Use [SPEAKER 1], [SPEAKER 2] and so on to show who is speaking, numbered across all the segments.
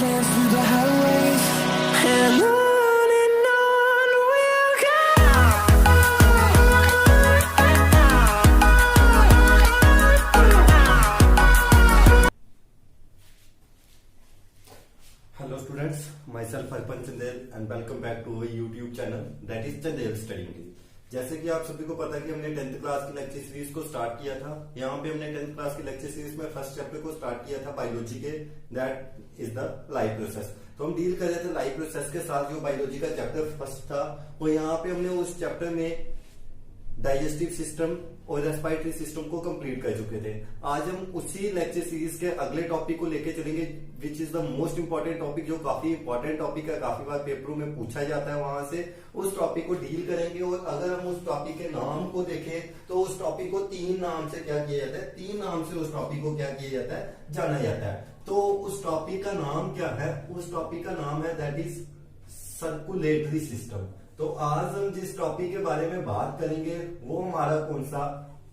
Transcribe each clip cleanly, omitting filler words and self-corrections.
[SPEAKER 1] dance through the highways, and on we'll go.
[SPEAKER 2] Hello students, myself Arpan Chandel and welcome back to our YouTube channel that is Chandel Study English। जैसे कि आप सभी को पता है कि हमने 10th क्लास की लेक्चर सीरीज को स्टार्ट किया था। यहाँ पे हमने 10th क्लास की लेक्चर सीरीज में फर्स्ट चैप्टर को स्टार्ट किया था बायोलॉजी के, that is the life process. तो हम डील कर रहे थे लाइफ प्रोसेस के साथ। जो बायोलॉजी का चैप्टर फर्स्ट था वो यहाँ पे हमने उस चैप्टर में डाइजेस्टिव सिस्टम और रेस्पिरेटरी सिस्टम को कंप्लीट कर चुके थे। आज हम उसी लेक्चर सीरीज के अगले टॉपिक को लेके चलेंगे, which is the most important topic, जो काफी इंपॉर्टेंट टॉपिक है, काफी बार पेपरों में पूछा जाता है। वहां से उस टॉपिक को डील करेंगे। और अगर हम उस टॉपिक के नाम को देखें तो उस टॉपिक को 3 नाम से क्या किया जाता है, 3 नाम से उस टॉपिक को क्या किया जाता है, जाना जाता है। तो उस टॉपिक का नाम क्या है? उस टॉपिक का नाम है दैट इज सर्कुलेटरी सिस्टम। तो आज हम जिस टॉपिक के बारे में बात करेंगे वो हमारा कौन सा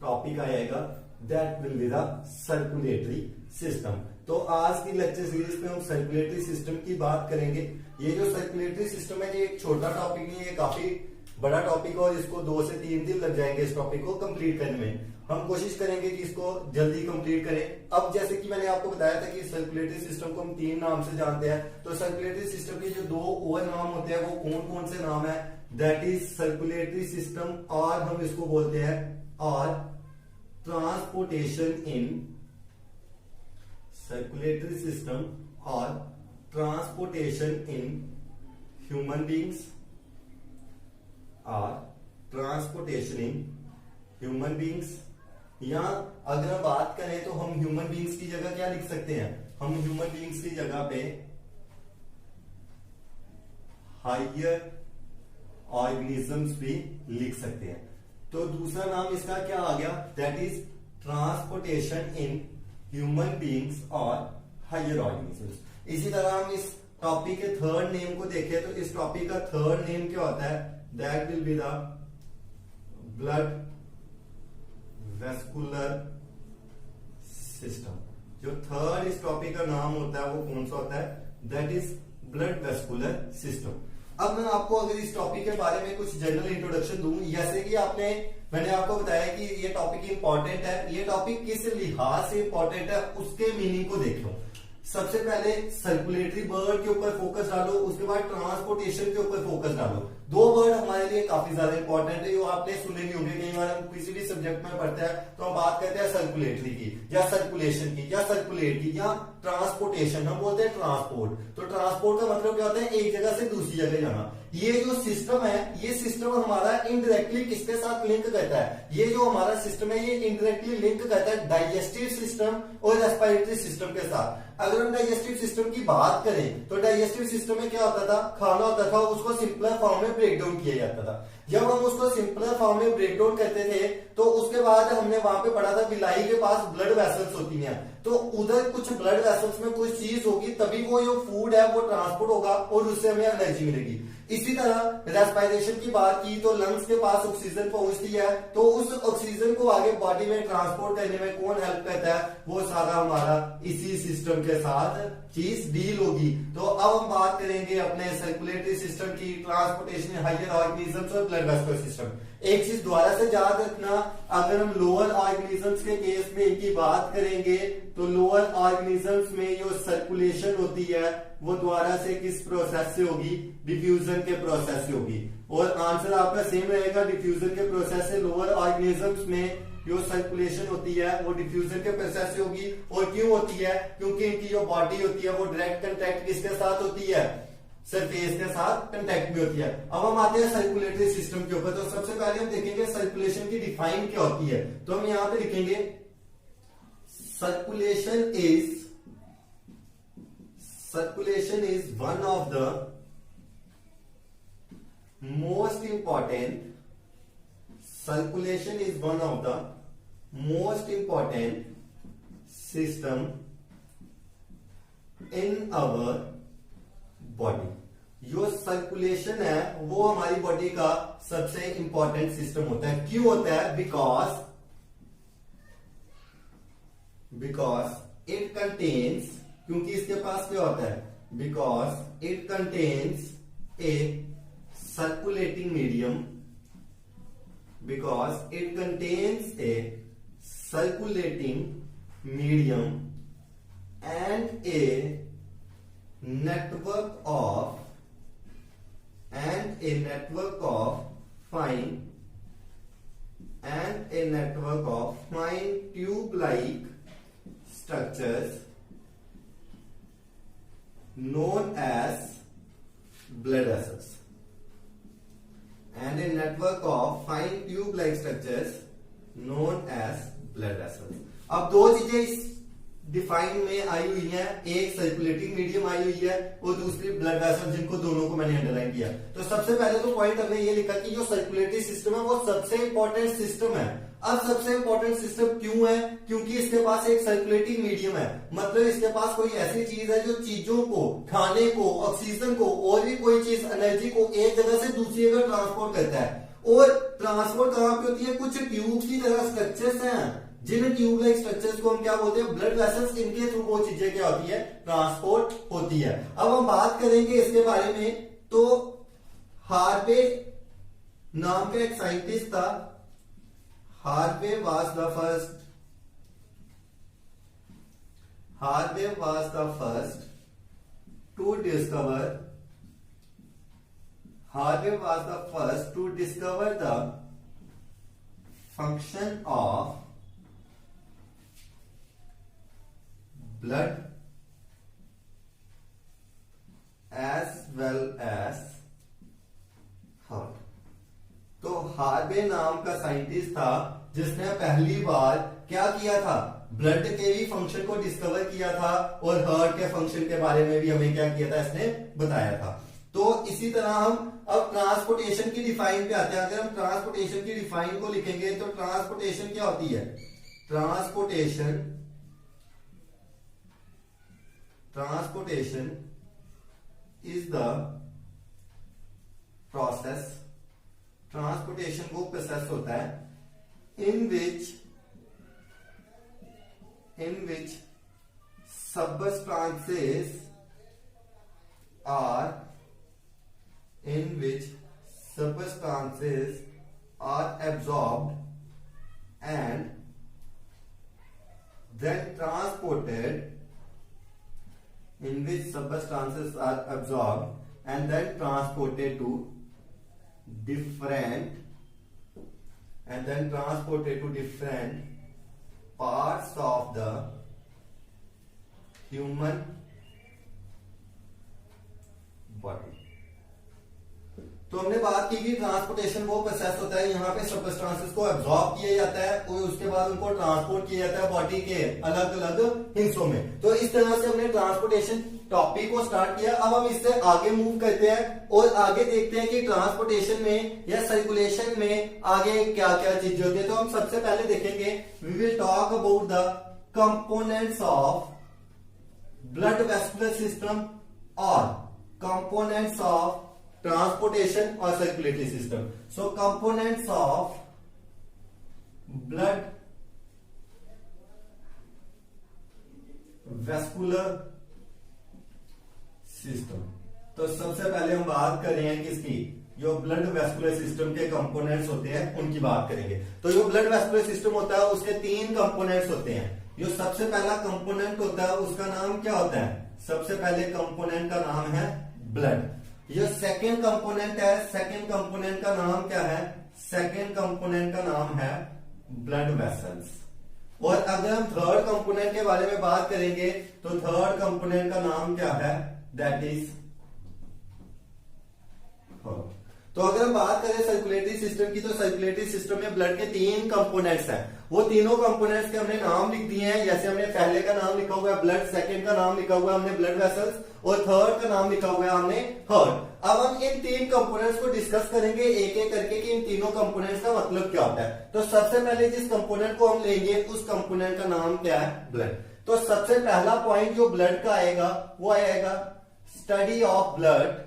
[SPEAKER 2] टॉपिक आएगा, that will be the circulatory system. तो आज की लेक्चर सीरीज में हम सर्कुलेटरी सिस्टम की बात करेंगे। ये जो सर्कुलेटरी सिस्टम है ये एक छोटा टॉपिक नहीं है, काफी बड़ा टॉपिक है और इसको 2 से 3 दिन लग जाएंगे इस टॉपिक को कंप्लीट करने में। हम कोशिश करेंगे कि इसको जल्दी कंप्लीट करें। अब जैसे कि मैंने आपको बताया था कि सर्कुलेटरी सिस्टम को हम 3 नाम से जानते हैं। तो सर्कुलेटरी सिस्टम के जो 2 और नाम होते हैं वो कौन कौन से नाम है, दैट इज सर्कुलेटरी सिस्टम, और हम इसको बोलते हैं और ट्रांसपोर्टेशन इन सर्कुलेटरी सिस्टम और ट्रांसपोर्टेशन इन ह्यूमन बींग्स और ट्रांसपोर्टेशन इन ह्यूमन बींग्स। या अगर हम बात करें तो हम ह्यूमन बींग्स की जगह क्या लिख सकते हैं, हम ह्यूमन बींग्स की जगह पे हायर ऑर्गेनिजम्स भी लिख सकते हैं। तो दूसरा नाम इसका क्या आ गया, that is transportation in human beings और हायर ऑर्गेनिजम्स। इसी तरह हम इस टॉपिक के थर्ड नेम को देखें तो इस टॉपिक का थर्ड नेम क्या होता है, that will be the blood vascular system. जो थर्ड इस टॉपिक का नाम होता है वो कौन सा होता है, that is blood vascular system. अब मैं आपको अगर इस टॉपिक के बारे में कुछ जनरल इंट्रोडक्शन दूं, जैसे कि मैंने आपको बताया कि ये टॉपिक इंपॉर्टेंट है। ये टॉपिक किस लिहाज से इंपॉर्टेंट है उसके मीनिंग को देखो। सबसे पहले सर्कुलेटरी वर्ड के ऊपर फोकस डालो, उसके बाद ट्रांसपोर्टेशन के ऊपर फोकस डालो। 2 वर्ड हमारे लिए काफी ज्यादा इंपॉर्टेंट है, जो आपने सुने नहीं होंगे। कई बार हम किसी भी सब्जेक्ट में पढ़ते हैं तो हम बात करते हैं सर्कुलेटरी की या सर्कुलेशन की या सर्कुलेट की या ट्रांसपोर्टेशन, हम बोलते हैं ट्रांसपोर्ट। तो ट्रांसपोर्ट का मतलब क्या होता है, एक जगह से दूसरी जगह जाना। ये जो सिस्टम है, ये सिस्टम हमारा इनडायरेक्टली किसके साथ लिंक करता है, ये जो हमारा सिस्टम है ये इनडायरेक्टली लिंक करता है डाइजेस्टिव सिस्टम और रेस्पिरेटरी सिस्टम के साथ। अगर हम डाइजेस्टिव सिस्टम की बात करें तो डाइजेस्टिव सिस्टम में क्या होता था, खाना होता था, उसको सिंपलर फॉर्म में ब्रेक डाउन किया जाता था। जब हम उसको सिंपलर फॉर्म में ब्रेक डाउन करते थे तो उसके बाद हमने वहां पे पढ़ा था विलाई के पास ब्लड वेसल्स होती हैं। तो उधर कुछ ब्लड वेसल्स में कुछ चीज होगी तभी वो जो फूड है वो ट्रांसपोर्ट होगा और उससे हमें एनर्जी मिलेगी। इसी तरह रेस्पिरेशन की बात की तो लंग्स के पास ऑक्सीजन पहुंचती है, तो उस ऑक्सीजन को आगे बॉडी में ट्रांसपोर्ट करने में कौन हेल्प करता है, वो सारा हमारा इसी सिस्टम के साथ चीज डील होगी। तो अब हम बात करेंगे अपने सर्कुलेटरी सिस्टम की, ट्रांसपोर्टेशन हायर ऑर्गेनिजम्स और ब्लड वेस्कुलर सिस्टम। एक चीज दोबारा से याद रखना, अगर हम लोअर ऑर्गेनिजम्स के केस में इनकी बात करेंगे तो लोअर ऑर्गेनिजम्स में जो सर्कुलेशन होती है वो द्वारा से किस प्रोसेस से होगी, डिफ्यूजन के प्रोसेस से होगी। और आंसर आपका सेम रहेगा, डिफ्यूजन के प्रोसेस से। लोअर ऑर्गेनिजम्स में जो सर्कुलेशन होती है वो डिफ्यूजन के प्रोसेस से होगी। और क्यों होती है, क्योंकि इनकी जो बॉडी होती है वो डायरेक्ट कंटेक्ट किसके साथ होती है, सरफेस के साथ कंटेक्ट में होती है। अब हम आते हैं सर्कुलेटरी सिस्टम के ऊपर। तो सबसे पहले हम देखेंगे सर्कुलेशन की डिफाइन क्या होती है। तो हम यहां पे लिखेंगे circulation is one of the most important system in our body. जो सर्कुलेशन है वो हमारी बॉडी का सबसे इंपॉर्टेंट सिस्टम होता है। क्यों होता है, बिकॉज इट कंटेन्स, क्योंकि इसके पास क्या होता है, because it contains a circulating medium, because it contains a circulating medium and a network of fine tube-like structures known as blood vessels, and a network of fine tube-like structures known as blood vessels. अब दो चीजें इस define में आई हुई हैं, एक circulating medium I हुई है और दूसरी ब्लड वेसल, जिनको दोनों को मैंने अंडरलाइन किया। तो सबसे पहले तो पॉइंट हमने ये लिखा कि जो सर्कुलेटरी सिस्टम है वो सबसे इंपॉर्टेंट सिस्टम है। अब सबसे इंपॉर्टेंट सिस्टम क्यों है? क्योंकि इसके पास एक सर्कुलेटिंग मीडियम है, मतलब इसके पास कोई ऐसी चीज है जो चीजों को, खाने को, ऑक्सीजन को और भी कोई चीज, एनर्जी को एक जगह से दूसरी जगह ट्रांसपोर्ट करता है। और ट्रांसपोर्ट कहां पे होती है? कुछ ट्यूब की तरह स्ट्रक्चर्स हैं, जिन ट्यूब लाइक स्ट्रक्चर्स को हम क्या बोलते हैं? Blood vessels. इनके थ्रू वो चीजें क्या होती है? ट्रांसपोर्ट होती है। अब हम बात करेंगे इसके बारे में। तो हार्वे नाम का एक साइंटिस्ट था, Harvey was the first to discover the function of blood as well as heart। तो हार्वे नाम का साइंटिस्ट था जिसने पहली बार क्या किया था? ब्लड के भी फंक्शन को डिस्कवर किया था और हार्ट के फंक्शन के बारे में भी हमें क्या किया था? इसने बताया था। तो इसी तरह हम अब ट्रांसपोर्टेशन की डिफाइन पे आते हैं। अगर हम ट्रांसपोर्टेशन की डिफाइन को लिखेंगे तो ट्रांसपोर्टेशन क्या होती है? Transportation is the process, transportation वो प्रोसेस होता है in which substances are absorbed and then transported to different parts of the human body। तो हमने बात की कि ट्रांसपोर्टेशन वो प्रोसेस होता है, यहाँ पे सब्सटेंसेस को एब्जॉर्ब किया जाता है और उसके बाद उनको ट्रांसपोर्ट किया जाता है बॉडी के अलग अलग हिस्सों में। तो इस तरह से हमने ट्रांसपोर्टेशन टॉपिक को स्टार्ट किया। अब हम इससे आगे मूव करते हैं और आगे देखते हैं कि ट्रांसपोर्टेशन में या सर्कुलेशन में आगे क्या क्या चीजें होती है। तो हम सबसे पहले देखेंगे, we will talk about the components of blood vascular system और कंपोनेंट्स ऑफ ट्रांसपोर्टेशन और circulatory system. So components of blood vascular system. तो सबसे पहले हम बात कर रहे हैं किसकी? जो ब्लड वेस्कुलर सिस्टम के कंपोनेंट्स होते हैं उनकी बात करेंगे। तो जो ब्लड वेस्कुलर सिस्टम होता है उसके 3 कंपोनेंट्स होते हैं। जो सबसे पहला कंपोनेंट होता है उसका नाम क्या होता है? सबसे पहले कंपोनेंट का नाम है ब्लड। जो सेकेंड कंपोनेंट है, सेकेंड कंपोनेंट का नाम क्या है? सेकेंड कंपोनेंट का नाम है ब्लड वेसल्स। और अगर हम थर्ड कंपोनेंट के बारे में बात करेंगे तो थर्ड कंपोनेंट का नाम क्या है? That is heart. तो अगर हम बात करें सर्कुलेटरी सिस्टम की, तो सर्कुलेटरी सिस्टम में ब्लड के 3 कंपोनेंट्स हैं। वो तीनों कंपोनेंट्स के हमने नाम लिख दिए हैं। जैसे हमने पहले का नाम लिखा हुआ है ब्लड, सेकंड का नाम लिखा हुआ है हमने ब्लड वेसल्स और थर्ड का नाम लिखा हुआ है हमने हार्ट। अब हम इन 3 कंपोनेंट्स को डिस्कस करेंगे एक एक करके कि इन तीनों कंपोनेंट्स का मतलब क्या होता है। तो सबसे पहले जिस कंपोनेंट को हम लेंगे उस कंपोनेंट का नाम क्या है? ब्लड। तो सबसे पहला पॉइंट जो ब्लड का आएगा वो आएगा study of blood.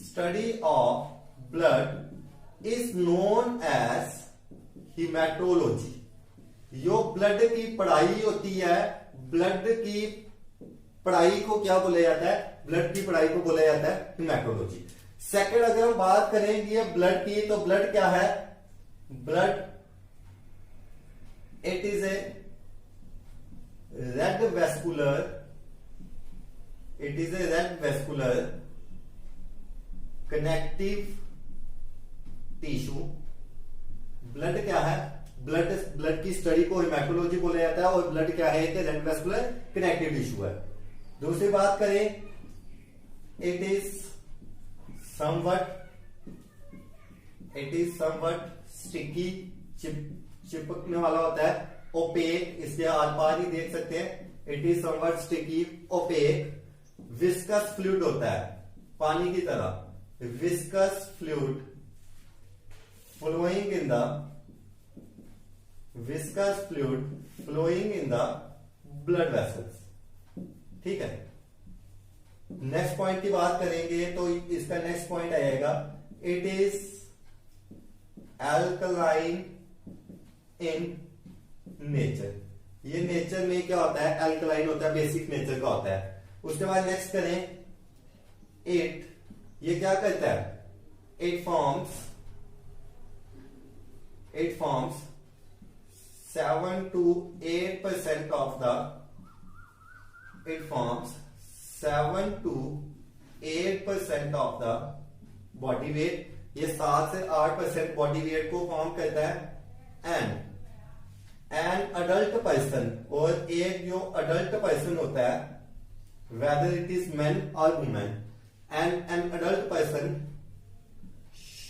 [SPEAKER 2] Study of blood is known as haematology. जो ब्लड की पढ़ाई होती है, ब्लड की पढ़ाई को क्या बोला जाता है, ब्लड की पढ़ाई को बोला जाता है हेमेटोलॉजी। सेकंड अगर हम बात करेंगे ब्लड की, तो ब्लड क्या है, blood it is a red vascular, it is a red vascular connective tissue. Blood क्या है, ब्लड की स्टडी को हेमेटोलॉजी बोला जाता है, और ब्लड क्या है, एक रेड वेस्कुलर कनेक्टिव टिश्यू है। दूसरी बात करें, इट इज समवट स्टिकी, चिपकने वाला होता है, ओपेक, इसके आर पार ही देख सकते हैं, it is somewhat sticky opaque, viscous fluid होता है, पानी की तरह, viscous fluid flowing in the viscous fluid flowing in the blood vessels। ठीक है, नेक्स्ट पॉइंट की बात करेंगे तो इसका नेक्स्ट पॉइंट आएगा, it is alkaline in nature. ये नेचर में क्या होता है, एल्कलाइन होता है, बेसिक नेचर का होता है। उसके बाद नेक्स्ट करें, इट, ये क्या करता है, it forms 7 to 8% of the, it forms 7 to 8% of the body weight। ये 7 से 8% बॉडी वेट को फॉर्म करता है। एन अडल्ट पर्सन, और एक जो अडल्ट पर्सन होता है, वेदर इट इज मैन और women, an adult person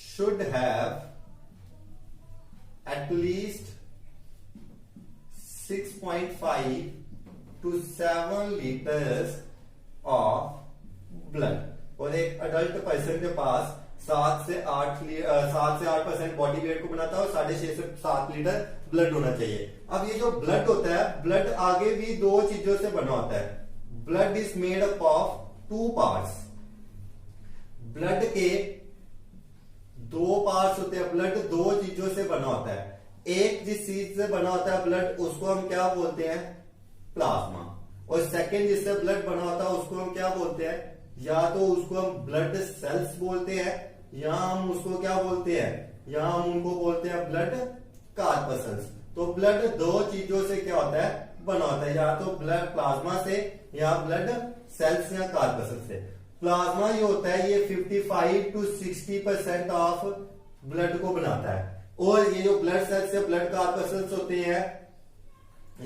[SPEAKER 2] should have at least 6.5 to 7 liters of blood। और एक अडल्ट पर्सन के पास 7 से 8% बॉडी वेट को बनाता है, और 6.5 से 7 लीटर ब्लड होना चाहिए। अब ये जो ब्लड होता है, ब्लड आगे भी दो चीजों से बना होता है। Blood is made up of 2 parts. Blood के 2 पार्ट्स होते हैं, ब्लड 2 चीजों से बना होता है। एक जिस चीज से बना होता है ब्लड, उसको हम क्या बोलते हैं, प्लाज्मा। और सेकंड जिससे ब्लड बना होता है उसको हम क्या बोलते हैं, या तो उसको हम ब्लड सेल्स बोलते हैं, या हम उसको क्या बोलते हैं, या हम उनको बोलते हैं ब्लड कार्पसल्स। तो ब्लड 2 चीजों से क्या होता है, बना होता है, या तो ब्लड प्लाज्मा से, या ब्लड सेल्स या कार्पसल्स से। प्लाज्मा ये होता है, ये 55 to 60% ऑफ ब्लड को बनाता है, और ये जो ब्लड सेल्स या ब्लड कार्पसल्स होते हैं,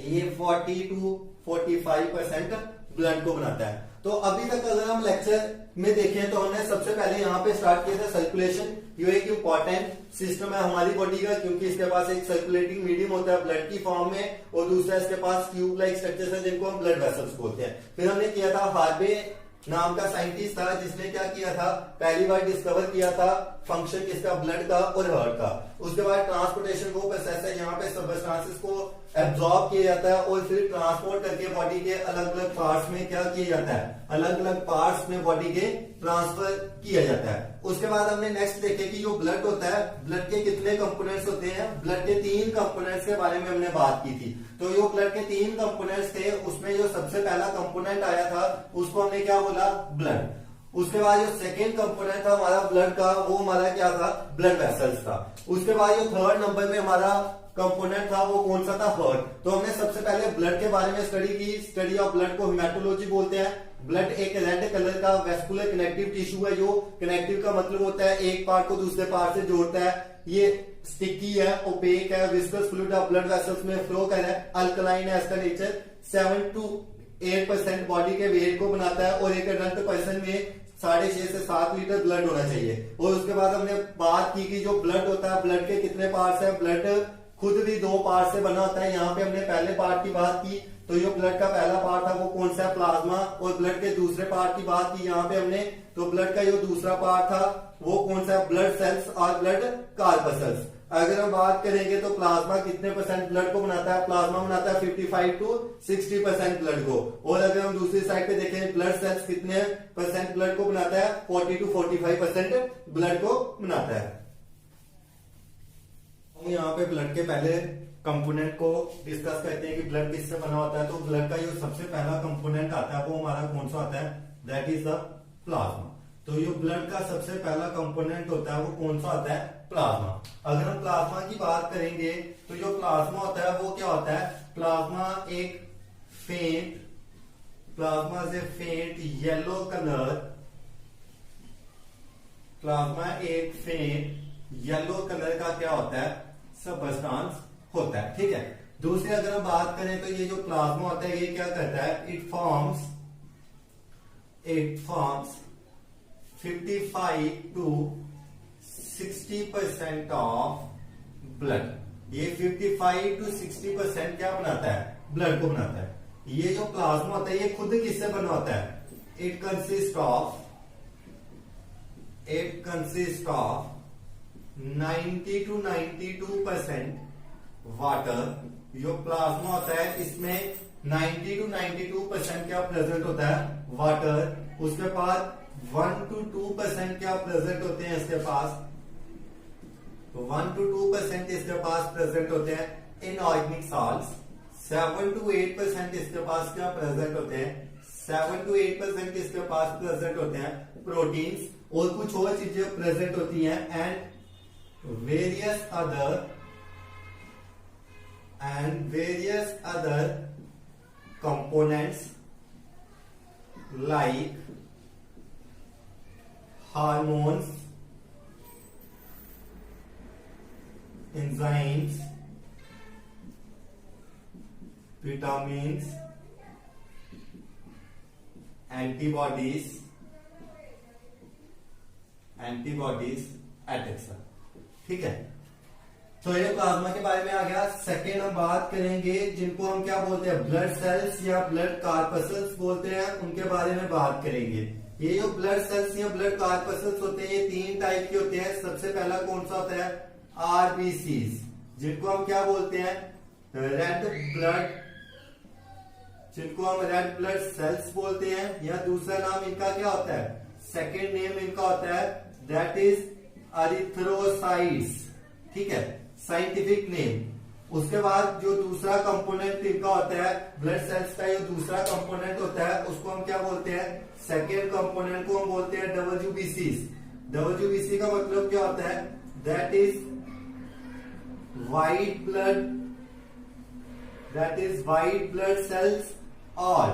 [SPEAKER 2] ये 40 to 45% ब्लड को बनाता है। तो अभी तक अगर हम लेक्चर में देखें तो हमने सबसे पहले यहाँ पे स्टार्ट किया था सर्कुलेशन। ये एक इंपॉर्टेंट सिस्टम है हमारी बॉडी का, क्योंकि इसके पास एक सर्कुलेटिंग मीडियम होता है ब्लड की फॉर्म में, और दूसरा इसके पास ट्यूब लाइक स्ट्रक्चर्स है जिनको हम ब्लड वेसल्स बोलते हैं। फिर हमने किया था, हार्वे नाम का साइंटिस्ट था जिसने क्या किया था, पहली बार डिस्कवर किया था फंक्शन किसका, ब्लड का और हार्ट का। उसके बाद ट्रांसपोर्टेशन वो प्रोसेस है, यहाँ पे सब्सटेंसेस को एब्जॉर्ब किया जाता है और फिर ट्रांसपोर्ट करके बॉडी के अलग अलग पार्ट्स में क्या किया जाता है, अलग अलग पार्ट्स में बॉडी के ट्रांसफर किया जाता है। उसके बाद हमने नेक्स्ट देखे कि जो ब्लड होता है, ब्लड के कितने कंपोनेंट्स होते हैं। ब्लड के 3 कंपोनेंट्स के बारे में हमने बात की थी। तो जो ब्लड के 3 कंपोनेंट्स थे, उसमें जो सबसे पहला कंपोनेंट आया था उसको हमने क्या बोला, ब्लड। उसके बाद जो सेकेंड कंपोनेंट था हमारा ब्लड का, वो हमारा क्या था, ब्लड वेसल्स था। उसके बाद जो थर्ड नंबर में हमारा कंपोनेंट था वो कौन सा था, हार्ट। तो हमने सबसे पहले ब्लड के बारे में स्टडी की। स्टडी ऑफ ब्लड को हेमेटोलॉजी बोलते हैं। ब्लड एक रेड कलर का वेस्कुलर कनेक्टिव टिश्यू है, जो कनेक्टिव का मतलब होता है एक पार्ट को दूसरे पार्ट से जोड़ता है। ये स्टिकी है, ओपेक है, viscous fluid of blood vessels में फ्लो कर रहा है, अल्कलाइन है इसका नेचर, 7 to 8% बॉडी के वेट को बनाता है, और एक अडल्ट पर्सन में 6.5 से 7 लीटर ब्लड होना चाहिए। और उसके बाद हमने बात की कि जो ब्लड होता है, ब्लड के कितने पार्ट्स हैं। ब्लड खुद भी 2 पार्ट से बना होता है। यहाँ पे हमने पहले पार्ट की बात की, तो जो ब्लड का पहला पार्ट था वो कौन सा है, प्लाज्मा। और ब्लड के दूसरे पार्ट की बात की यहाँ पे हमने, तो ब्लड का जो दूसरा पार्ट था वो कौन सा है, ब्लड सेल्स और ब्लड कार्पसल्स। अगर हम बात करेंगे तो प्लाज्मा कितने % ब्लड को बनाता है, प्लाज्मा बनाता है 55 to 60% ब्लड को। और अगर हम दूसरी साइड पे देखें, ब्लड सेल्स कितने % ब्लड को बनाता है, 40 to 45% ब्लड को बनाता है। हम यहाँ पे ब्लड के पहले कंपोनेंट को डिस्कस करते हैं कि ब्लड किससे बना होता है, तो ब्लड का जो सबसे पहला कंपोनेंट आता है वो हमारा कौन सा आता है, दैट इज द प्लाज्मा। तो ये ब्लड का सबसे पहला कंपोनेंट होता है वो कौन सा आता है, प्लाज्मा। अगर हम प्लाज्मा की बात करेंगे तो जो प्लाज्मा होता है वो क्या होता है, प्लाज्मा एक फेंट, प्लाज्मा से फेंट येलो कलर, प्लाज्मा एक फेंट येलो कलर का क्या होता है, सबस्टांस होता है। ठीक है, दूसरी अगर हम बात करें तो ये जो प्लाज्मा होता है ये क्या करता है, it forms 55 to 60% of blood. ये 55 to 60% क्या बनाता है, ब्लड को बनाता है। ये जो प्लाज्मा होता है ये खुद किससे बना होता है, it consist of 90 to 92% water. जो प्लाज्मा होता है इसमें 90 to 92% क्या प्रेजेंट होता है, वाटर। उसके बाद 1 to 2% क्या प्रेजेंट होते हैं इसके पास, 1 to 2% इसके पास प्रेजेंट होते हैं इनऑर्गेनिक सॉल्ट्स। 7 to 8% इसके पास क्या प्रेजेंट होते हैं, 7 to 8% इसके पास प्रेजेंट होते हैं प्रोटीन्स, और कुछ और चीजें प्रेजेंट होती हैं, and various other components like hormones, enzymes, vitamins, antibodies etcetera. ठीक है, तो ये प्लाज्मा के बारे में आ गया। सेकेंड हम बात करेंगे जिनको हम क्या बोलते हैं, ब्लड सेल्स या ब्लड कार्पसल्स बोलते हैं, उनके बारे में बात करेंगे। ये जो ब्लड सेल्स या ब्लड कार्पसल्स होते हैं ये 3 टाइप के होते हैं। सबसे पहला कौन सा होता है, आरबीसीज, जिनको हम क्या बोलते हैं, रेड ब्लड, जिनको हम रेड ब्लड सेल्स बोलते हैं, या दूसरा नाम इनका क्या होता है, सेकेंड नेम इनका होता है दैट इज एरिथ्रोसाइट्स। ठीक है, साइंटिफिक नेम। उसके बाद जो दूसरा कंपोनेंट इनका होता है ब्लड सेल्स का, जो दूसरा कंपोनेंट होता है उसको हम क्या बोलते हैं, सेकेंड कंपोनेंट को हम बोलते हैं डब्ल्यूबीसीज। डब्ल्यूबीसी का मतलब क्या होता है, that is white blood cells, और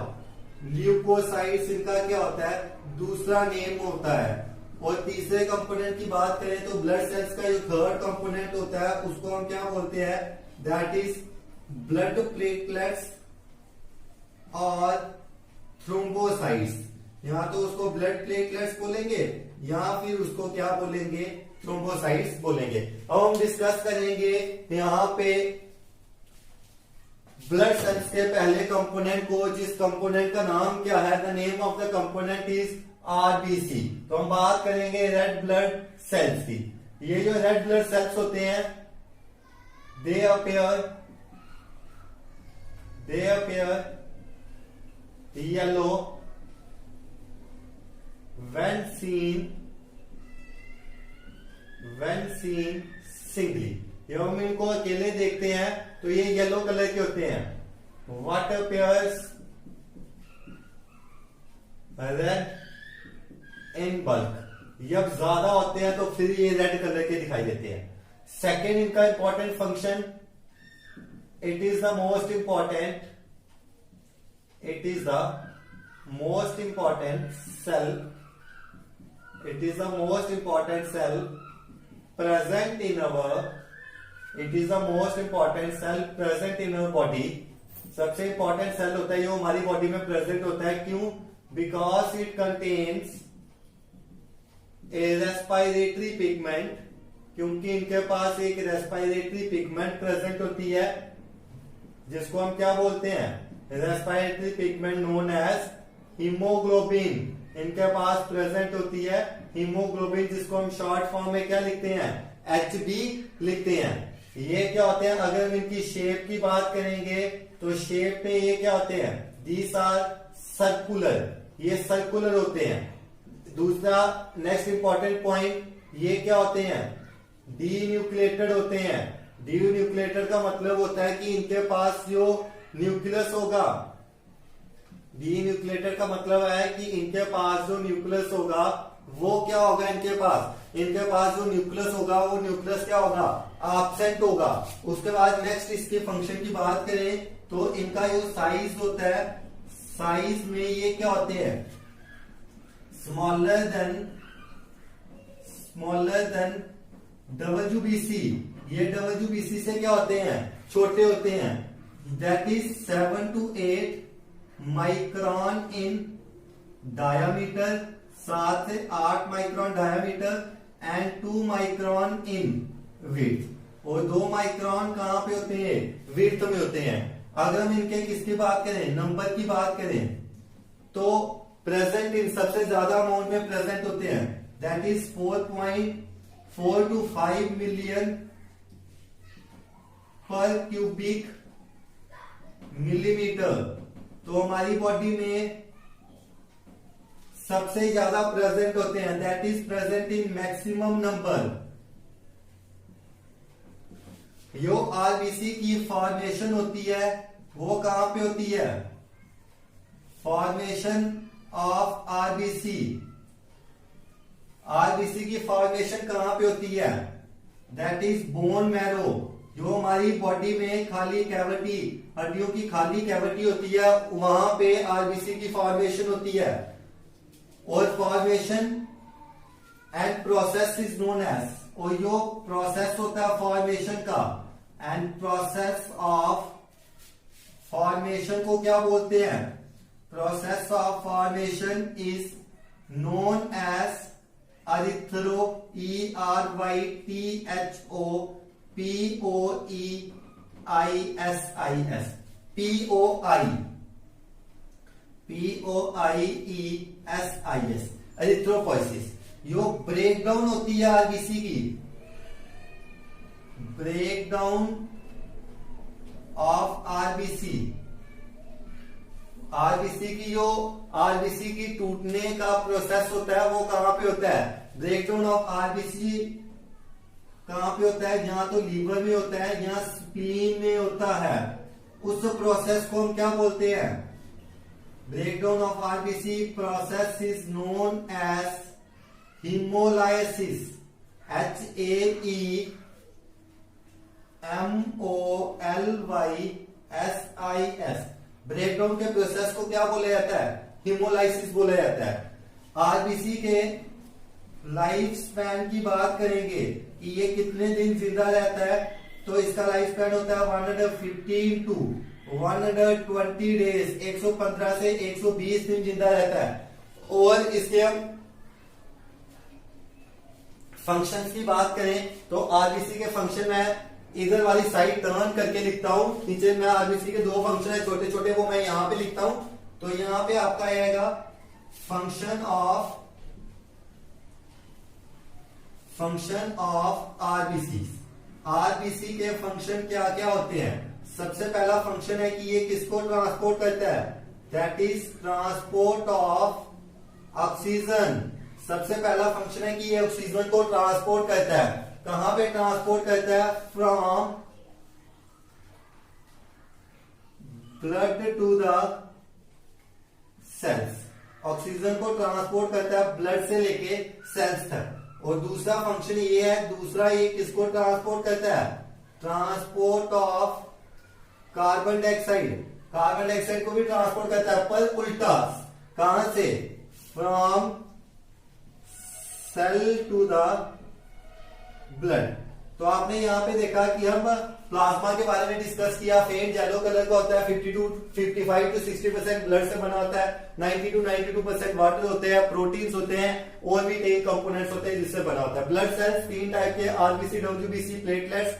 [SPEAKER 2] ल्यूकोसाइट्स इनका क्या होता है, दूसरा नेम होता है। और तीसरे कंपोनेंट की बात करें तो ब्लड सेल्स का जो थर्ड कंपोनेंट होता है उसको हम क्या बोलते हैं, दैट इज ब्लड प्लेटलेट्स और थ्रोम्बोसाइट्स। यहां तो उसको ब्लड प्लेटलेट्स बोलेंगे, या फिर उसको क्या बोलेंगे, थ्रोम्बोसाइट्स बोलेंगे। अब हम डिस्कस करेंगे यहां पे ब्लड सेल्स के पहले कंपोनेंट को, जिस कंपोनेंट का नाम क्या है, the name of the component is RBC. तो हम बात करेंगे रेड ब्लड सेल्स की। ये जो रेड ब्लड सेल्स होते हैं दे appear yellow when seen singly। जब हम इनको अकेले देखते हैं तो ये येलो कलर के होते हैं। What appears red in bulk, जब ज्यादा होते हैं तो फिर ये रेड कलर के दिखाई देते हैं। सेकेंड इनका important function, it is the most important cell present in our body। सबसे इंपॉर्टेंट सेल होता है जो हमारी बॉडी में प्रेजेंट होता है। क्यों? Because it contains A respiratory pigment, क्योंकि इनके पास एक रेस्पिरेटरी पिगमेंट प्रेजेंट होती है जिसको हम क्या बोलते हैं, respiratory pigment known as haemoglobin. इनके पास प्रेजेंट होती है हीमोग्लोबिन, जिसको हम शॉर्ट फॉर्म में क्या लिखते हैं, HB लिखते हैं। ये क्या होते हैं, अगर हम इनकी शेप की बात करेंगे तो शेप में ये क्या होते हैं, दीज आर सर्कुलर, ये सर्कुलर होते हैं। दूसरा नेक्स्ट इंपॉर्टेंट पॉइंट, ये क्या होते हैं, डीन्यूक्लिएटेड होते हैं। डीन्यूक्लिएटेड का मतलब होता है कि इनके पास जो न्यूक्लियस होगा, डीन्यूक्लिएटेड का मतलब है कि इनके पास जो न्यूक्लियस होगा वो क्या होगा, इनके पास जो न्यूक्लियस होगा वो न्यूक्लियस क्या होगा, एब्सेंट होगा। उसके बाद नेक्स्ट इसके फंक्शन की बात करें तो इनका जो साइज होता है, साइज में ये क्या होते हैं, स्मॉलर देन WBC। ये WBC से क्या होते हैं, छोटे होते हैं। That is 7 to 8 micron in diameter, 7 से 8 micron diameter and 2 micron in width. और 2 माइक्रोन कहां पे होते हैं, विड्थ में होते हैं। अगर हम इनके किसकी बात करें, नंबर की बात करें तो प्रेजेंट इन सबसे ज्यादा अमाउंट में प्रेजेंट होते हैं। दैट इज 4.4 to 5 मिलियन पर क्यूबिक मिलीमीटर। तो हमारी बॉडी में सबसे ज्यादा प्रेजेंट होते हैं, that is present in maximum number. जो आरबीसी की फॉर्मेशन होती है वो कहां पे होती है, फॉर्मेशन ऑफ आरबीसी, आरबीसी की फॉर्मेशन कहां पे होती है, दैट इज बोन मैरो। जो हमारी बॉडी में खाली कैविटी, हड्डियों की खाली कैविटी होती है, वहां पे आरबीसी की फॉर्मेशन होती है। और formation and process is known as, और जो प्रोसेस होता है फॉर्मेशन का, एंड प्रोसेस ऑफ फॉर्मेशन को क्या बोलते हैं, process of formation is known as erythro, ERYTHO POEISIS, POIESIS, erythropoiesis. यो ब्रेकडाउन होती है आरबीसी की, ब्रेकडाउन ऑफ आरबीसी, आरबीसी की जो आरबीसी की टूटने का प्रोसेस होता है वो कहां पे होता है, ब्रेकडाउन ऑफ आरबीसी कहां पे होता है, यहाँ तो लीवर में होता है, यहाँ स्प्लीन में होता है। उस प्रोसेस को हम क्या बोलते हैं, breakdown of RBC process is known as hemolysis, HAEMOLYSIS। Breakdown के प्रोसेस को क्या बोला जाता है, हिमोलाइसिस बोला जाता है। आरबीसी के लाइफ स्पैन की बात करेंगे कि ये कितने दिन जिंदा रहता है, तो इसका लाइफ स्पैन होता है 115 to 120 डेज, 115 से 120 दिन जिंदा रहता है। और इसके हम फंक्शंस की बात करें तो आरबीसी के फंक्शन में इधर वाली साइड टर्न करके लिखता हूं, नीचे में आरबीसी के 2 फंक्शन है छोटे छोटे, वो मैं यहां पे लिखता हूं। तो यहां पे आपका आएगा फंक्शन ऑफ आरबीसी। आरबीसी के फंक्शन क्या क्या होते हैं, सबसे पहला फंक्शन है कि ये किसको ट्रांसपोर्ट करता है, that is transport of oxygen. सबसे पहला फंक्शन है कि ये ऑक्सीजन को ट्रांसपोर्ट करता है। कहां पे ट्रांसपोर्ट करता है, from blood to the cells. Oxygen को ट्रांसपोर्ट करता है ब्लड से लेके सेल्स तक। और दूसरा फंक्शन ये है, दूसरा ये किसको ट्रांसपोर्ट करता है, transport of carbon dioxide. Carbon dioxide को भी ट्रांसपोर्ट करता है, पर उल्टा, कहां से, from cell to the blood. तो आपने यहां पे देखा कि हम प्लाज्मा के बारे में डिस्कस किया, फेंट येलो कलर का होता है, 55 to 60% ब्लड से बना होता है, 90 to 92% वाटर होते हैं, प्रोटीन्स होते हैं, और भी कई कंपोनेंट्स होते हैं जिससे बना होता है। ब्लड सेल्स 3 टाइप के, आरबीसी, डब्ल्यूबीसी, प्लेटलेट्स।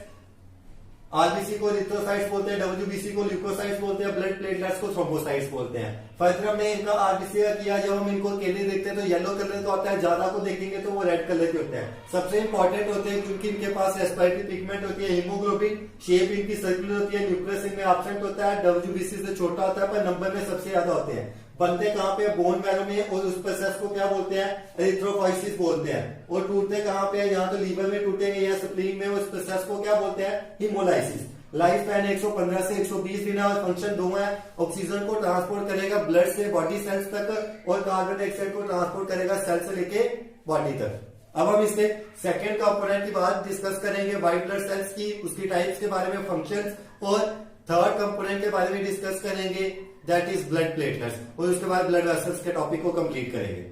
[SPEAKER 2] आरबीसी को एरिथ्रोसाइट्स बोलते हैं, डब्ल्यूबीसी को ल्यूकोसाइट्स बोलते हैं, ब्लड प्लेटलेट्स को थ्रोम्बोसाइट्स बोलते हैं। फर्दर हमने इनका आरबीसी का किया, जब हम इनको अकेले देखते हैं तो येलो कलर का होता है, ज्यादा को देखेंगे तो वो रेड कलर के होते हैं। सबसे इंपॉर्टेंट होते हैं क्योंकि इनके पास रेस्पिरेटरी पिगमेंट होती है, हीमोग्लोबिन, शेप इनकी सर्कुलर होती है, न्यूक्लियस इनमें एब्सेंट होता है, डब्ल्यूबीसी से छोटा होता है पर नंबर में सबसे ज्यादा होते हैं। बनते कहाँ पे, बोन मैरो में, और उस प्रोसेस को क्या बोलते हैं, एरिथ्रोपोइसिस बोलते हैं। और टूटते कहाँ पे, यहाँ तो लीवर में टूटेंगे या स्प्लीन में, उस प्रोसेस को क्या बोलते हैं, हीमोलाइसिस। लाइफ स्पैन 115 से 120 दिन है और फंक्शन दो है, ऑक्सीजन को ट्रांसपोर्ट करेगा ब्लड से बॉडी सेल्स तक और कार्बन डाइऑक्साइड को ट्रांसपोर्ट करेगा सेल से लेके बॉडी तक। अब हम इसके सेकंड कंपोनेंट की बात डिस्कस करेंगे, व्हाइट ब्लड सेल्स की, उसकी टाइप्स के बारे में, फंक्शंस, और थर्ड कंपोनेंट के बारे में डिस्कस करेंगे, दैट इज ब्लड प्लेटलेट्स, और उसके बाद ब्लड वेसल्स के टॉपिक को कंप्लीट करेंगे।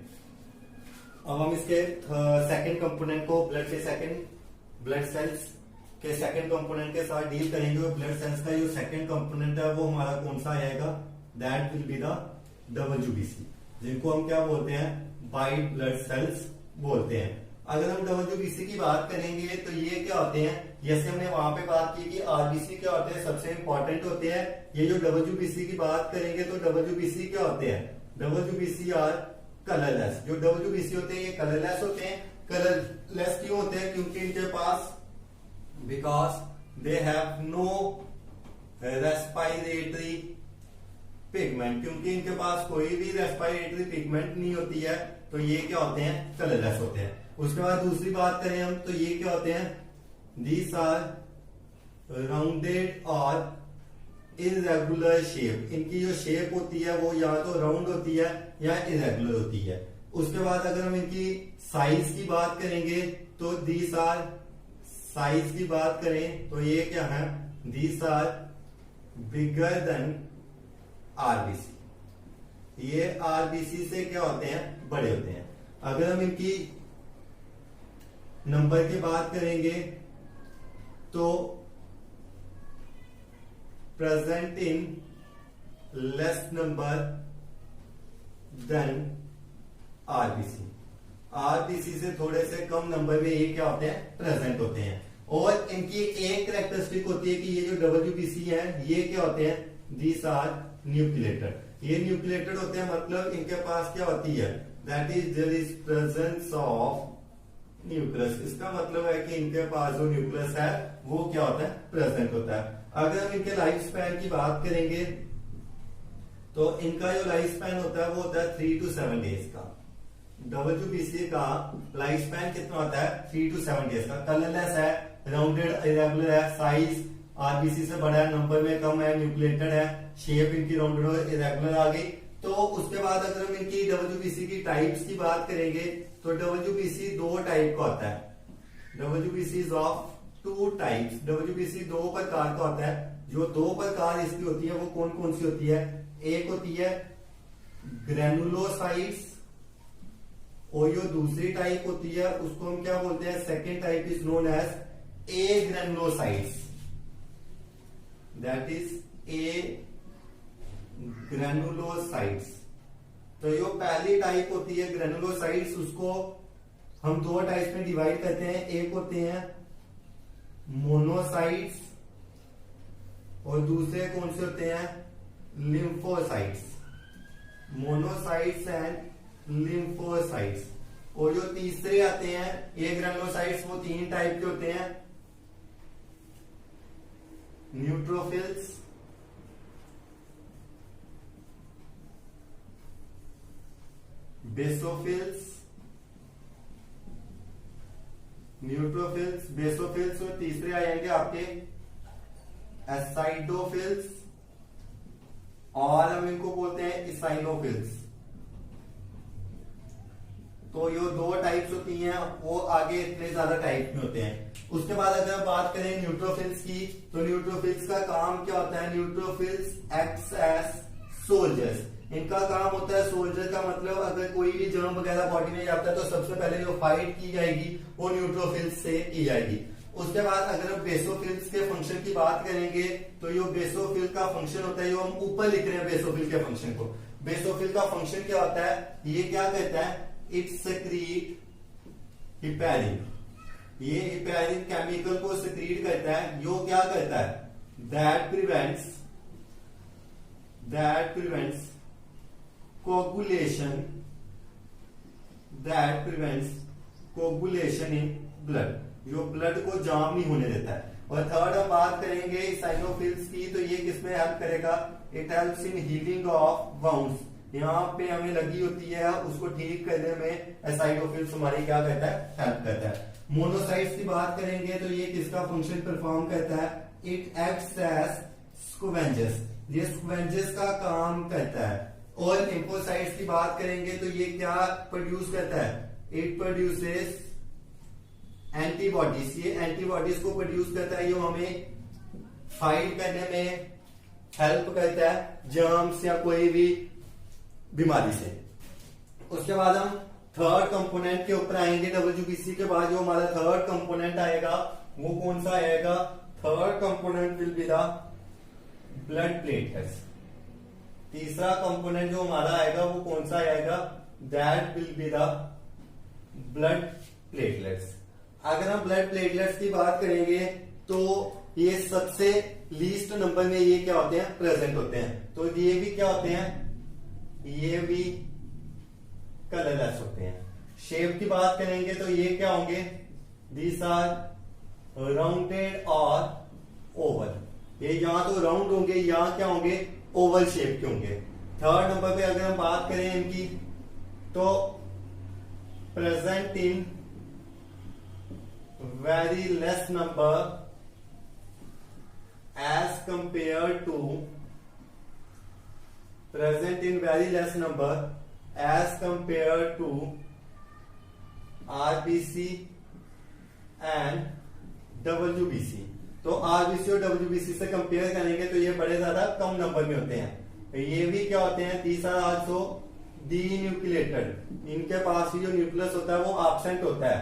[SPEAKER 2] अब हम इसके सेकंड कंपोनेंट को ब्लड सेल्स के सेकंड कंपोनेंट के साथ डील करेंगे। ब्लड सेल्स का जो सेकंड कंपोनेंट है वो हमारा कौन सा आएगा, that will be the WBC, जिनको हम क्या बोलते हैं, व्हाइट ब्लड सेल्स बोलते हैं। अगर हम WBC की बात करेंगे तो ये क्या होते हैं, जैसे हमने वहां पे बात की कि RBC क्या होते हैं, सबसे इंपॉर्टेंट होते हैं। ये जो WBC की बात करेंगे तो WBC क्या होते हैं, WBC आर कलरलेस। जो WBC होते हैं ये कलरलेस होते हैं। कलरलेस क्यों होते हैं, क्योंकि इनके पास because they have no respiratory pigment, क्योंकि इनके पास कोई भी रेस्पिरेटरी पिगमेंट नहीं होती है, तो ये क्या होते हैं, कलरलेस होते हैं। उसके बाद दूसरी बात करें हम तो ये क्या होते हैं, these are rounded और irregular shape। इनकी जो शेप होती है वो या तो राउंड होती है या इरेगुलर होती है। उसके बाद अगर हम इनकी साइज की बात करेंगे तो these are, साइज की बात करें तो ये क्या है, these are bigger than RBC। ये RBC से क्या होते हैं, बड़े होते हैं। अगर हम इनकी नंबर की बात करेंगे तो present in less number than RBC। RBC से थोड़े से कम नंबर में ये क्या होते हैं, प्रेजेंट होते हैं। और इनकी एक कैरेक्टरिस्टिक होती है कि ये जो WBC है ये क्या होते हैं, these are न्यूक्लिएटेड। ये न्यूक्लिएटेड होते हैं, मतलब इनके पास क्या होती है, that is there is presence of nucleus. इसका मतलब है कि इनके पास जो न्यूक्लियस है वो क्या होता है, प्रेजेंट होता है। अगर हम इनके लाइफ स्पैन की बात करेंगे तो इनका जो लाइफ स्पैन होता है वो होता है 3 to 7 डेज का। WBC का लाइफ स्पैन कितना होता है, 3 to 7 डेज का। कलरलेस है, राउंडेड इरेगुलर है, साइज RBC से बड़ा है, नंबर में कम है, न्यूक्लिएटेड है, शेप इनकी राउंडेड और इरेगुलर आ गई। तो उसके बाद अगर हम इनकी WBC की टाइप्स की बात करेंगे तो WBC दो टाइप का होता है। WBC is of 2 types. WBC दो प्रकार का होता है। जो दो प्रकार इसकी होती है वो कौन कौन सी होती है, एक होती है ग्रेनुलोसाइट्स और जो दूसरी टाइप होती है उसको हम क्या बोलते हैं, second type is known as a granulocytes, that is a granulocytes. तो जो पहली टाइप होती है ग्रेनुलोसाइट्स, उसको हम दो टाइप्स में डिवाइड करते हैं। एक होते हैं मोनोसाइट्स और दूसरे कौन से होते हैं, लिम्फोसाइट्स। Monocytes and lymphocytes. और जो तीसरे आते हैं ये ग्रेनुलोसाइट्स, वो 3 टाइप के होते हैं, न्यूट्रोफिल्स, बेसोफिल्स, न्यूट्रोफिल्स, बेसोफिल्स, और तीसरे आएंगे आपके एसाइडोफिल्स और हम इनको बोलते हैं इसाइनोफिल्स। तो ये 2 टाइप्स होती हैं, वो आगे इतने ज्यादा टाइप में होते हैं। उसके बाद अगर हम बात करें न्यूट्रोफिल्स की तो न्यूट्रोफिल्स का काम क्या होता है, न्यूट्रोफिल्स एक्ट्स एज सोल्जर्स। इनका काम होता है सोल्जर का मतलब अगर कोई भी जर्म वगैरह बॉडी में जाता है तो सबसे पहले जो फाइट की जाएगी वो न्यूट्रोफिल्स से की जाएगी। उसके बाद अगर हम बेसोफिल्स के फंक्शन की बात करेंगे तो ये बेसोफिल का फंक्शन होता है, जो हम ऊपर लिख रहे हैं बेसोफिल के फंक्शन को। बेसोफिल का फंक्शन क्या होता है, ये क्या कहता है, इट सेक्रीट हिपैरिन। ये हिपैरिन केमिकल को सेक्रीट करता है, जो क्या करता है, that prevents coagulation in blood, जो ब्लड को जाम नहीं होने देता है। और थर्ड हम बात करेंगे साइनोफिल्स की, तो ये किसमें हेल्प करेगा, it helps in healing of wounds. यहाँ पे हमें लगी होती है, उसको ठीक करने में एसाइडोफिल्स हमारी क्या करता है, हेल्प करता है। मोनोसाइट्स की बात करेंगे तो ये किसका फंक्शन परफॉर्म करता है, इट एक्ट्स एज स्कैवेंजर्स, ये स्कैवेंजर्स का काम करता है। और लिम्फोसाइट्स की बात करेंगे तो ये क्या प्रोड्यूस करता है, इट प्रोड्यूसेस एंटीबॉडीज, ये एंटीबॉडीज को प्रोड्यूस करता है, ये हमें फाइट करने में हेल्प करता है जर्म्स या कोई भी बीमारी से। उसके बाद हम थर्ड कंपोनेंट के ऊपर आएंगे। डब्ल्यूबीसी के बाद जो हमारा थर्ड कंपोनेंट आएगा वो कौन सा आएगा, third component will be the blood platelets. तीसरा कंपोनेंट जो हमारा आएगा वो कौन सा आएगा, that will be the blood platelets. अगर हम ब्लड प्लेटलेट्स की बात करेंगे तो ये सबसे लीस्ट नंबर में ये क्या होते हैं, प्रेजेंट होते हैं। तो ये भी क्या होते हैं, ये भी कलरलेस होते हैं। शेप की बात करेंगे तो ये क्या होंगे, दीज आर राउंडेड और ओवल, ये यहां तो राउंड होंगे, यहां क्या होंगे, ओवल शेप के होंगे। थर्ड नंबर पे अगर हम बात करें इनकी तो present in very less number as compared to, present in very less number as compared to RBC and WBC। तो RBC और WBC से कंपेयर करेंगे तो ये बड़े ज्यादा कम नंबर में होते हैं। ये भी क्या होते हैं, these are also denucleated, इनके पास ही जो न्यूक्लियस होता है वो एब्सेंट होता है।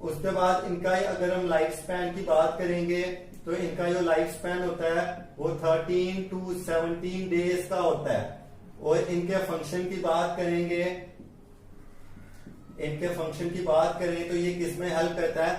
[SPEAKER 2] उसके बाद इनका अगर हम लाइफ स्पैन की बात करेंगे तो इनका जो लाइफ स्पैन होता है वो 13 to 17 डेज का होता है। और इनके फंक्शन की बात करेंगे, इनके फंक्शन की बात करें तो ये किसमें हेल्प करता है,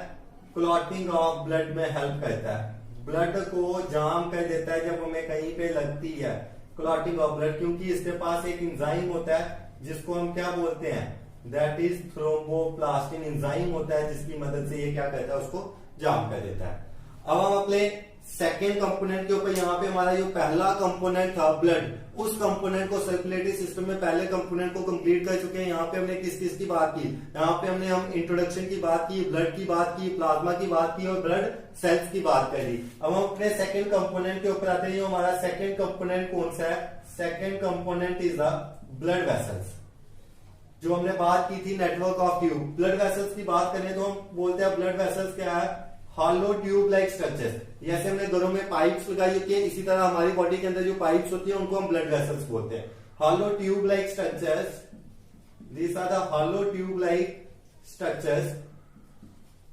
[SPEAKER 2] क्लॉटिंग ऑफ ब्लड में हेल्प करता है। ब्लड को जाम कर देता है जब हमें कहीं पे लगती है क्लॉटिंग ऑफ ब्लड, क्योंकि इसके पास एक एंजाइम होता है जिसको हम क्या बोलते हैं, दैट इज थ्रोम्बोप्लास्टिन एंजाइम होता है, जिसकी मदद से ये क्या करता है, उसको जाम कर देता है। अब हम अपने सेकेंड कंपोनेंट के ऊपर, यहाँ पे हमारा जो पहला कंपोनेंट था ब्लड, उस कंपोनेंट को सर्कुलेटरी सिस्टम में पहले कंपोनेंट को कंप्लीट कर चुके हैं। यहाँ पे हमने किस किस की बात की, यहाँ पे हमने हम इंट्रोडक्शन की बात की, ब्लड की बात की, प्लाज्मा की बात की और ब्लड सेल्स की बात करी। अब हम अपने सेकेंड कंपोनेंट के ऊपर आते हैं। हमारा सेकेंड कंपोनेंट कौन सा है, second component is the blood vessels. जो हमने बात की थी network of tube, blood vessels की बात करें तो हम बोलते हैं ब्लड वेसल्स क्या है, हॉलो ट्यूब लाइक स्ट्रक्चर। जैसे हमने घरों में पाइप्स लगाई होती है, इसी तरह हमारी बॉडी के अंदर जो पाइप्स होती है उनको हम ब्लड वेसल्स बोलते हैं। Hollow tube like structures, these are the hollow tube like structures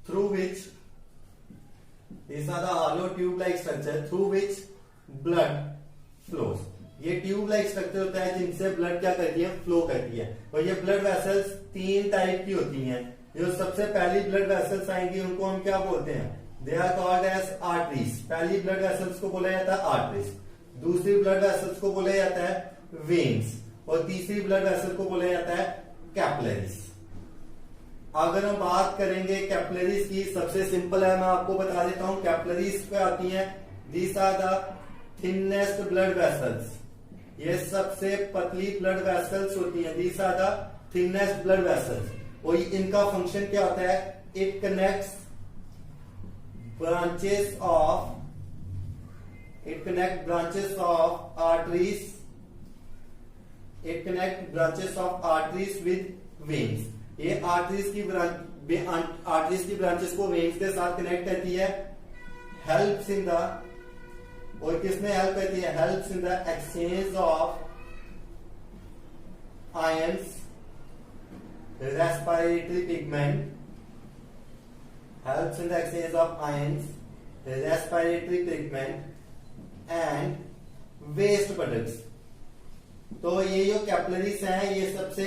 [SPEAKER 2] through which, these are the hollow tube like structure through which blood flows. ये ट्यूब लाइक स्ट्रक्चर होता है जिनसे ब्लड क्या करती है, फ्लो करती है। और ये ब्लड वेसल्स 3 टाइप की होती हैं। जो सबसे पहली ब्लड वेसल्स आएंगी उनको हम क्या बोलते हैं, they are called as arteries. पहली ब्लड वेसल्स को बोला जाता है आर्टरीज, दूसरी ब्लड वेसल्स को बोला जाता है वेन्स और तीसरी ब्लड वेसल को बोला जाता है कैपिलरीज। अगर हम बात करेंगे कैपिलरीज की, सबसे सिंपल है, मैं आपको बता देता हूं। कैपिलरीज पे आती हैं, these are the thinnest blood vessels, ये सबसे पतली ब्लड वेसल्स होती हैं, these are the thinnest blood vessels. और इनका फंक्शन क्या होता है, it connects branches of, it connect branches of arteries, it connect branches of arteries with veins. ये आर्टरीज की ब्रांचेस को वेन्स के साथ कनेक्ट करती है। हेल्प्स इन द, और किसमें हेल्प करती है, helps in the exchange of ions, respiratory pigment, helps in the exchange of ions, respiratory pigment and waste products। तो ये जो कैपिलरीज हैं ये सबसे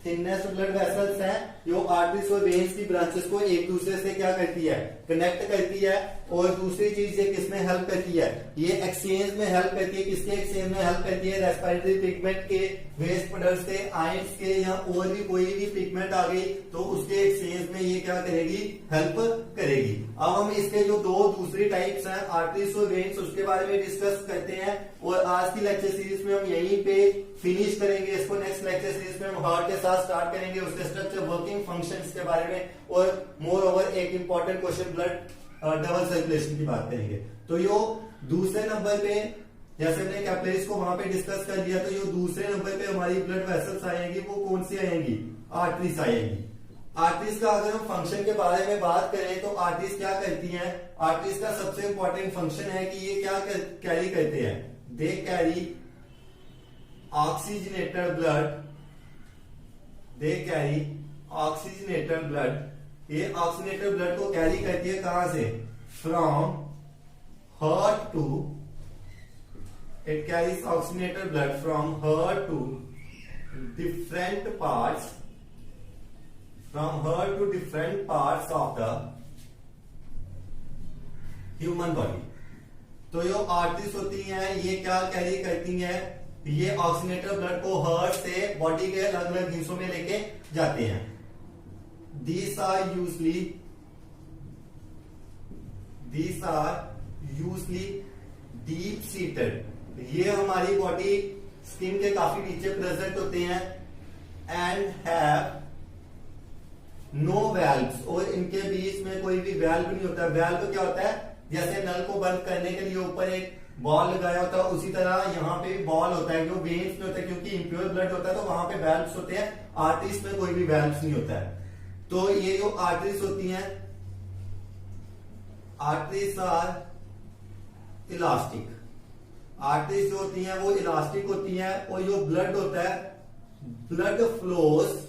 [SPEAKER 2] थिननेस ब्लड वेसल्स हैं जो आर्टरीज और वेन्स की ब्रांचेस को एक दूसरे से क्या करती है, कनेक्ट करती है। और दूसरी चीज ये किसमें हेल्प करती है, ये एक्सचेंज में हेल्प करती है। किसके एक्सचेंज में हेल्प करती है, रेस्पिरेटरी पिगमेंट के, वेस्ट प्रोडक्ट्स के, आयंस के, या और भी कोई भी पिगमेंट आ गई तो उसके एक्सचेंज में ये क्या करेगी, हेल्प करेगी। अब हम इसके जो दो दूसरी टाइप्स हैं आर्टरीज और वेन्स उसके बारे में डिस्कस करते हैं और आज की लेक्चर सीरीज में हम यहीं पे फिनिश करेंगे इसको। नेक्स्ट लेक्चर सीरीज में हम हार्ट के साथ स्टार्ट करेंगे, उसके स्ट्रक्चर, वर्किंग, फंक्शंस के बारे में और मोर ओवर एक important question blood double circulation की बात करेंगे। तो यो दूसरे नंबर पे जैसे हमने कैपिलरीज को वहां पे डिस्कस कर लिया, तो यो दूसरे नंबर पे हमारी ब्लड वेसल्स आएंगी, वो कौन सी आएंगी, आर्टरीज आएंगी। आर्टरीज का अगर हम फंक्शन के बारे में बात करें तो आर्टरीज क्या करती हैं, आर्टरीज का सबसे इंपॉर्टेंट फंक्शन है कि ये क्या कैरी करते हैं, they carry oxygenated blood, they carry oxygenated blood. ये ऑक्सीजनेटेड ब्लड को कैरी करती है कहां से, from heart to, it carries oxygenated blood from heart to different parts, from her to different parts of the human body। तो जो arteries होती हैं ये क्या कैरी करती हैं, ये ऑक्सीजनेटेड ब्लड को हार्ट से बॉडी के अलग अलग हिस्सों में लेके जाते हैं। These are usually deep seated। ये हमारी बॉडी स्किन के काफी नीचे प्रेजेंट होते हैं एंड हैव नो वेल्व्स, और इनके बीच में कोई भी वेल्व नहीं होता। वेल्व क्या होता है, जैसे नल को बंद करने के लिए ऊपर एक बॉल लगाया होता है, उसी तरह यहाँ पे भी बॉल होता है जो वेन्स में होता है, क्योंकि इम्प्योर ब्लड होता है तो वहां पे वेल्व्स होते हैं। आर्टरीज में कोई भी वेल्व्स नहीं होता है। तो ये जो आर्टरीज होती हैं, आर्टरीज आर इलास्टिक। आर्टरीज जो होती हैं वो इलास्टिक होती हैं और जो ब्लड होता है, blood flows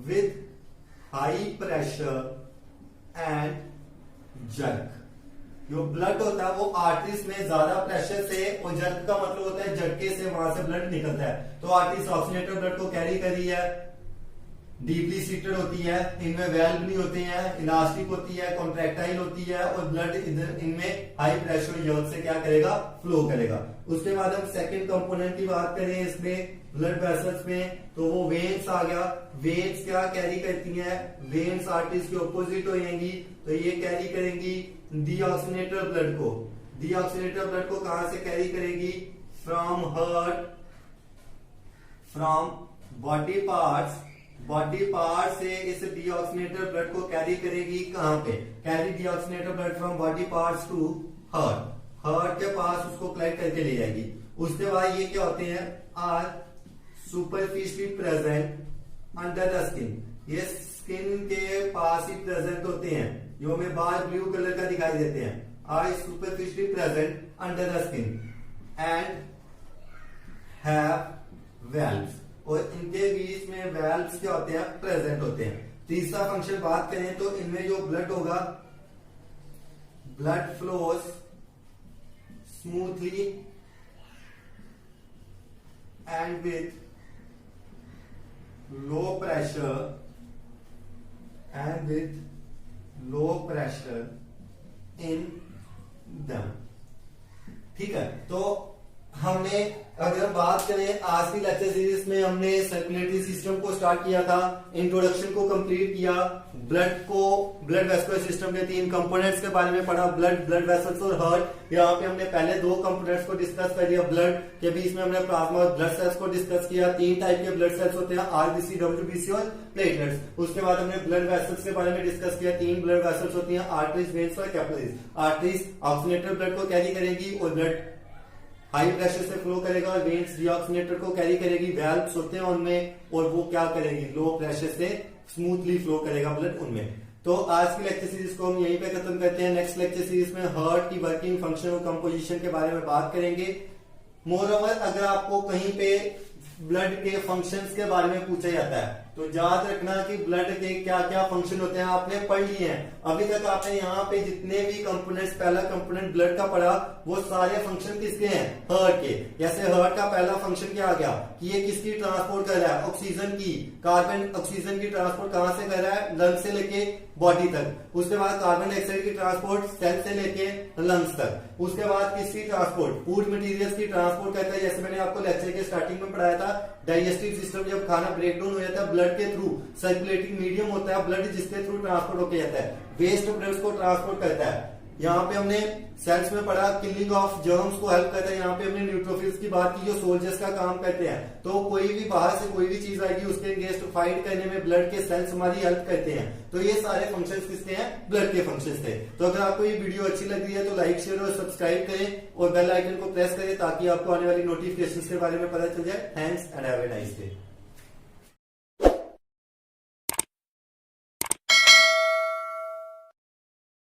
[SPEAKER 2] with high pressure and jerk। जो ब्लड होता है वो आर्टरीज में ज्यादा प्रेशर से, और जर्क का मतलब होता है झटके से वहां से ब्लड निकलता है। तो आर्टरीज ऑक्सीजनेटेड ब्लड को कैरी कर रही है, डीपली सीटेड होती है, इनमें वेल्व नहीं होते हैं, इलास्टिक होती है, कॉन्ट्रैक्टाइल होती है और ब्लड इनमें हाई प्रेशर जर्क से क्या करेगा, फ्लो करेगा। उसके बाद हम सेकंड कंपोनेंट की बात करें इसमें ब्लड वेसल्स में, तो वो वेन्स आ गया। वेन्स क्या कैरी करती हैं, वेन्स आर्टरीज के ऑपोजिट होंगी, तो ये कैरी करेंगी डीऑक्सीजनेटेड ब्लड को। डीऑक्सीजनेटेड ब्लड को कहां से कैरी करेगी, from heart, from body parts, body part से इस डीऑक्सीजनेटेड ब्लड को कैरी करेगी कहां पे, carry deoxygenated blood from body parts to heart, heart के पास उसको कलेक्ट करके ले जाएगी। उसके बाद ये क्या होते हैं, are superficially present under the skin. ये स्किन के पास ही प्रेजेंट होते हैं, जो हमें बाहर ब्लू कलर का दिखाई देते हैं, are superficially present under the skin and have valves, और इनके बीच में वेल्व्स क्या होते हैं, प्रेजेंट होते हैं। तीसरा फंक्शन बात करें तो इनमें जो ब्लड होगा, blood flows smoothly and with low pressure in दम। ठीक है, तो हमने अगर बात करें आज की लेक्चर सीरीज में हमने सर्कुलेटरी सिस्टम को स्टार्ट किया था, इंट्रोडक्शन को कंप्लीट किया, ब्लड वेस्कुलर सिस्टम के 3 कंपोनेंट्स के बारे में पढ़ा, ब्लड वेसल्स और हार्ट। यहाँ पे हमने पहले 2 कंपोनेंट्स को डिस्कस कर लिया, ब्लड के बीच में हमने प्लाज्मा और ब्लड सेल्स को डिस्कस किया। 3 टाइप के ब्लड सेल्स होते हैं, आरबीसी, डब्ल्यूबीसी और प्लेटलेट्स। उसके बाद हमने ब्लड वेसल्स के बारे में डिस्कस किया। 3 ब्लड वेसल्स होती हैं, आर्टरीज, वेन्स और कैपिलरीज। आर्टरीज ऑक्सीजनेटेड ब्लड को कैरी करेगी और ब्लड हाई प्रेशर से फ्लो करेगा, और वेन्स डीऑक्सीजनेटेड को कैरी करेगी, वेल्व्स होते हैं उनमें, और वो क्या करेगी, लो प्रेशर से स्मूथली फ्लो करेगा ब्लड उनमें। तो आज की लेक्चर सीरीज को हम यहीं पे खत्म करते हैं। नेक्स्ट लेक्चर सीरीज में हार्ट की वर्किंग, फंक्शन और कंपोजिशन के बारे में बात करेंगे। मोरओवर अगर आपको कहीं पे ब्लड के फंक्शंस के बारे में पूछा जाता है। तो याद रखना कि ब्लड के क्या क्या फंक्शन होते हैं आपने पढ़ लिए हैं। अभी तक आपने यहाँ पे जितने भी कंपोनेंट्स, पहला कंपोनेंट ब्लड का पढ़ा, वो सारे फंक्शन किसके हैं? हार्ट के। जैसे हार्ट का पहला फंक्शन क्या आ गया कि ये किसकी ट्रांसपोर्ट कर रहा है? ऑक्सीजन की। कार्बन ऑक्सीजन की ट्रांसपोर्ट कहां से कर रहा है? लंग से लेके बॉडी तक। उसके बाद कार्बन डाइऑक्साइड की ट्रांसपोर्ट सेल से लेके लंग्स तक। उसके बाद किसकी ट्रांसपोर्ट? फूड मटेरियल्स की ट्रांसपोर्ट करता है। जैसे मैंने आपको लेक्चर के स्टार्टिंग में पढ़ाया था, डाइजेस्टिव सिस्टम जब खाना ब्रेक डाउन हो जाता है ब्लड के थ्रू, सर्कुलेटिंग मीडियम होता है ब्लड जिसके थ्रू ट्रांसपोर्ट होकर जाता है, वेस्ट ब्लड को ट्रांसपोर्ट करता है। यहाँ पे हमने सेल्स में पढ़ा किलिंग ऑफ जर्म्स को हेल्प करता है। यहाँ पे हमने न्यूट्रोफिल्स की बात की जो सोल्जर्स का काम करते हैं। तो कोई भी बाहर से कोई भी चीज आएगी उसके अगेंस्ट फाइट करने में ब्लड के सेल्स हमारी हेल्प करते हैं। तो ये सारे फंक्शंस किसके हैं? ब्लड के फंक्शंस थे। तो अगर आपको ये वीडियो अच्छी लग रही है तो लाइक, शेयर और सब्सक्राइब करें और बेल आइकन को प्रेस करें ताकि आपको आने वाली नोटिफिकेशन के बारे में पता चल जाए। Thanks and have a nice day.